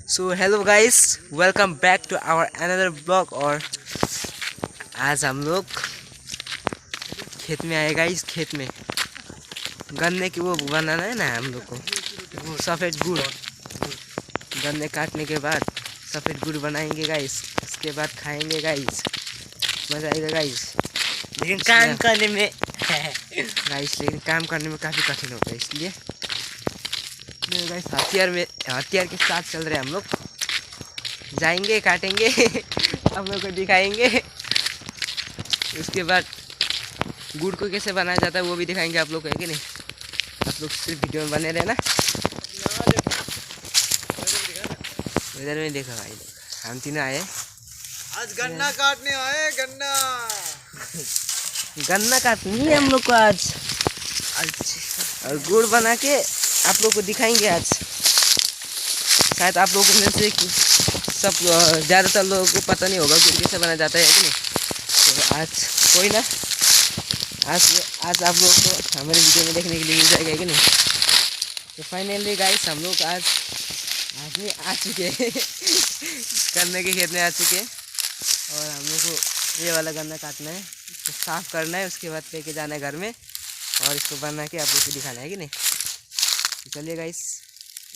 So hello guys, welcome back to our another blog. और आज हम लोग खेत में आए गाइस। खेत में गन्ने की वो बनाना है ना हम लोग को, वो सफ़ेद गुड़। गन्ने काटने के बाद सफ़ेद गुड़ बनाएंगे गाइस, उसके बाद खाएंगे गाइस। मज़ा आएगा गाइस, लेकिन काम करने में लेकिन काम करने में काफ़ी कठिन होता है। इसलिए गाइस हथियार के साथ चल रहे हैं हम लोग। जाएंगे, काटेंगे आप लोग को दिखाएंगे। उसके बाद गुड़ को कैसे बनाया जाता है वो भी दिखाएंगे आप लोग को, है कि नहीं। आप लोग सिर्फ वीडियो में बने रहना। इधर में देखो भाई, हम तीनों आए आज गन्ना काटने आए। गन्ना काटनी है हम लोग को आज। और गुड़ बना के आप लोग को दिखाएंगे आज। शायद आप लोगों में से सब ज़्यादातर लोगों को पता नहीं होगा गुड़ कैसे बनाया जाता है कि नहीं। तो आज कोई ना, आज आप लोगों को हमारे वीडियो में देखने के लिए मिल जाएगा कि नहीं। तो फाइनली गाइस हम लोग आज में आ चुके हैं गन्ने के खेत में आ चुके हैं। और हम लोग को ये वाला गन्ना काटना है, तो साफ़ करना है, उसके बाद लेके जाना है घर में और इसको बना के आप लोग को दिखाना है कि नहीं। तो चलिए गाइस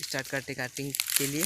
स्टार्ट करते काटिंग के लिए।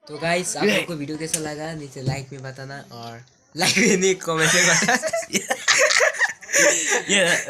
तो गाइस आप लोग को वीडियो कैसा लगा नीचे लाइक में बताना, और लाइक में नहीं कमेंट में बताना।